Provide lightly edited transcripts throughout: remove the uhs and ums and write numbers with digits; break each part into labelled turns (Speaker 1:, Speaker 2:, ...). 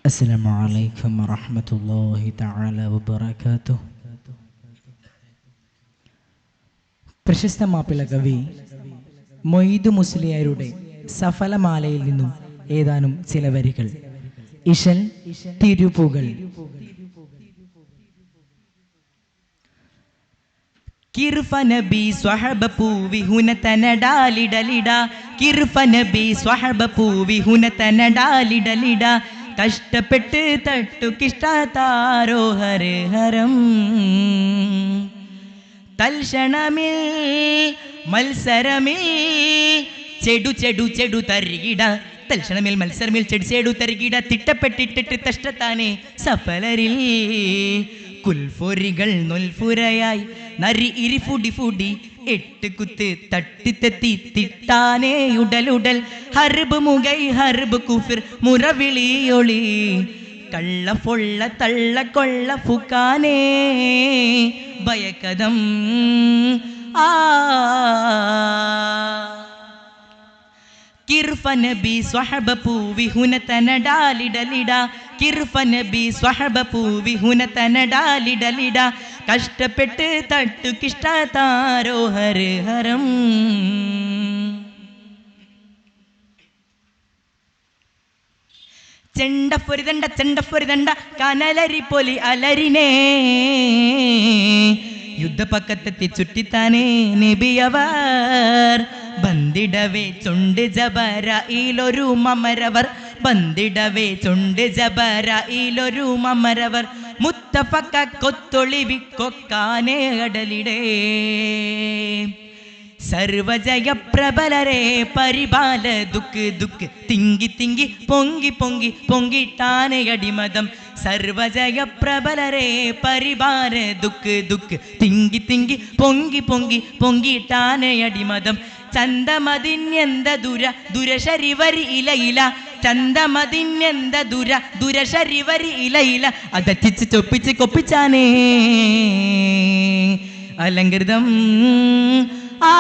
Speaker 1: അസ്സലാമു അലൈക്കും വറഹ്മത്തുള്ളാഹി തആല വബറകാതുഹു. പ്രശസ്ത മാപ്പിള കവി മൊയ്ദു മുസ്ലിയാരുടെ സഫലമാലയിൽ നിന്നും ഏതാനും ചില വരികൾ. ഇശൽ തിരുപ്പുകൾ. കിർഫ നബി സ്വഹബ പൂവി ഹുനതനഡാലിഡലിഡ, കിർഫ നബി സ്വഹബ പൂവി ഹുനതനഡാലിഡലിഡ, കഷ്ടപ്പെട്ട് തട്ടുകിഷ്ടാതാരോ ഹരേ ഹരം, തൽക്ഷണമിൽ മത്സരമിൽ ചെടു ചെടു ചെടു തരികിട, തൽക്ഷണമിൽ മത്സരമിൽ ചെടു ചെടു തരികിട, തിട്ടപ്പെട്ടിട്ടിട്ട് തഷ്ടത്താനെ സഫലരിൽ കുൽഫൊരികൾ നൊൽഫുരയായി നരി ഇരിഫുടി ഫുടി എട്ട് കുത്ത് തട്ടിത്തെത്തി തിട്ടാനേ ഉടലുടൽ, ഹർബ് മുഗൈ ഹർബ് കുഫിർ മുറവിളിയൊളി, കള്ള പൊള്ള തള്ള കൊള്ള ഫുക്കാനേ ഭയക്കദം ആ കിർഫ നബി സ്വഹബ പൂവി ഹുനതനഡാലിഡലിഡ, കിർഫ നബി സ്വഹബ പൂവി ഹുനതനഡാലിഡലിഡ, കഷ്ടപ്പെട്ട് തട്ടുകിഷ്ടാതാരോ ഹരേ ഹരം. ചെണ്ടപ്പൊരിതണ്ട ചെണ്ടപ്പൊരിതണ്ട കനലരി പൊലി അലരിനേ, യുദ്ധപക്കത്തെത്തി ചുറ്റിത്താനേ നബിയവർ, ബന്ദിടവേ ചുണ്ട് ജബരായിലൊരു മമരവർ, ബന്ദിടവേ ചുണ്ട് ജബരായിലൊരു മമരവർ, മുത്തഫക്ക കൊത്തൊളിവിക്കൊക്കാനേ അടലിടേ, സർവജയ പ്രബലരെ പരിപാല ദുഃഖ് ദുഃഖ് തിങ്കി തിങ്കി പൊങ്കി പൊങ്കി പൊങ്കിട്ടാനെ അടിമതം, സർവജയ പ്രബലരെ പരിപാല ദുഃഖ് ദുഃഖ് തിങ്കി തിങ്കി പൊങ്കി പൊങ്കി പൊങ്കിട്ടാനെ അടിമതം, ചന്തമതിന്യന്ത ദുര ദുരശരിവരി ഇലയില, ചന്തമതിന്യന്ത ദുര ദുരശരിവരി ഇലയില, അതച്ചിച്ച് ചൊപ്പിച്ച് കൊപ്പിച്ചാനേ അലങ്കൃതം ആ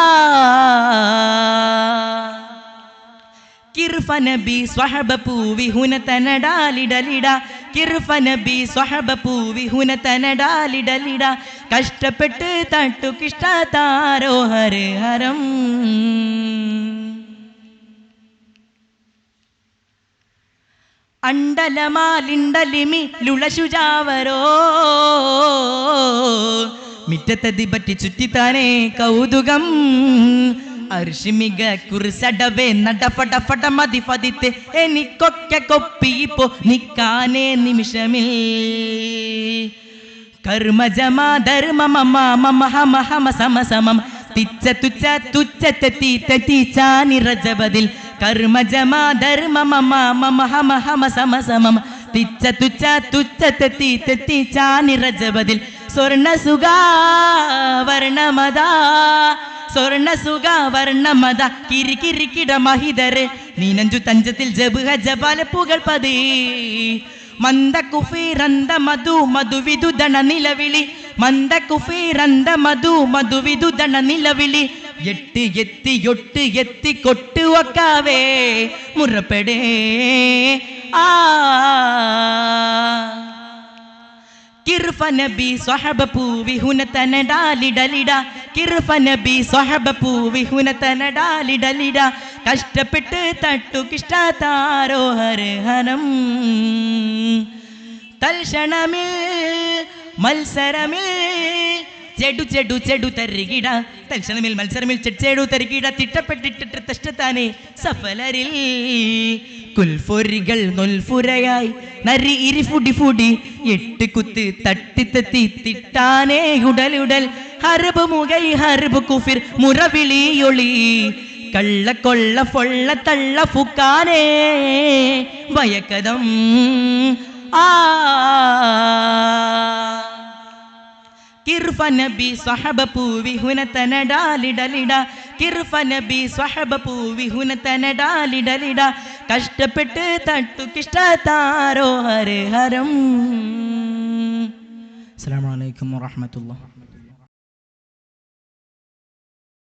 Speaker 1: കിർഫ നബി സ്വഹബ പൂവി ഹുനതനഡാലിഡലിഡ, കിർഫ നബി സ്വഹബ പൂവി ഹുനതനഡാലിഡലിഡ, കഷ്ടപ്പെട്ട് തട്ടുകിഷ്ടാതാരോ ഹരേ ഹരം. അണ്ടലമാലിണ്ടലിമി ലുളശുജാവരോ, മിറ്റത്തതി പറ്റി ചുറ്റിത്താനേ കൗതുകം, അർഷിമിക കുറിസടവേ നടഫടഫട മതി ഫതിത്തെ, എനിക്കൊക്കെ കൊപ്പിയിപ്പോ നിക്കാനേ നിമിഷമിൽ, കർമ്മജമാ ധർമ്മ മമ മമ ഹമ ഹമ സമ സമം, തിച്ച തുച്ച തുച്ച തെത്തി തെത്തി ചാനി രജബദിൽ, കർമ്മജമാ ധർമ്മ മമ മമ ഹമ ഹമ സമ സമം, തിച്ച തുച്ച തുച്ച തെത്തി തെത്തി ചാനി രജബദിൽ, സ്വർണ സുഖ വർണ്ണമത സ്വർണ സുഖ വർണ്ണമത കിരി കിരിക്കിട മഹിതരെ, നീനഞ്ചു തഞ്ചത്തിൽ ജബ് ജബാല പുകൾ പതി, മന്ദ കുഫീറന്ത മധു മധുവിധുദണ നിലവിളി, മന്ദ കുഫീറന്ത മധു മധുവിധുദണ നിലവിളി, എട്ട് എത്തി ഒട്ട് എത്തി കൊട്ട് വക്കാവേ മുറപ്പെടേ ആ കിർഫ നബി സ്വഹബ പൂവി ഹുനതനഡാലിഡലിഡ, കിർഫ നബി സ്വഹബ പൂവി ഹുനതനഡാലിഡലിഡ, കഷ്ടപ്പെട്ട് തട്ടുകിഷ്ടാതാരോ ഹരേ ഹരം, തൽക്ഷണമിൽ മത്സരമിൽ ചെടു ചെടു ചെടു തരികിട, തൽക്ഷണമിൽ മത്സരമിൽ ചെടു തരികിട, തിട്ടപ്പെട്ടിട്ട് തഷ്ടത്താനെ സഫലരിൽ കുൽഫൊരികൾ നൊൽഫുരയായി നരി ഇരിഫുടി ഫുടി എട്ട് കുത്ത് തട്ടിത്തെത്തി തിട്ടാനേ ഉടലുടൽ, ഹർബ് മുഗൈ ഹർബ് കുഫിർ മുറവിളിയൊളി, കള്ള കൊള്ള പൊള്ള തള്ള ഫുക്കാനേ ഭയക്കദം ആ കിർഫ നബി സ്വഹബ പൂവി ഹുനതനഡാലിഡലിഡ, കിർഫ നബി സ്വഹബ പൂവി ഹുനതനഡാലിഡലിഡ, കഷ്ടപ്പെട്ട് തട്ടുകിഷ്ടാതാരോ ഹരേ ഹരം. അസ്സലാമു അലൈക്കും വറഹ്മത്തുള്ളാഹി.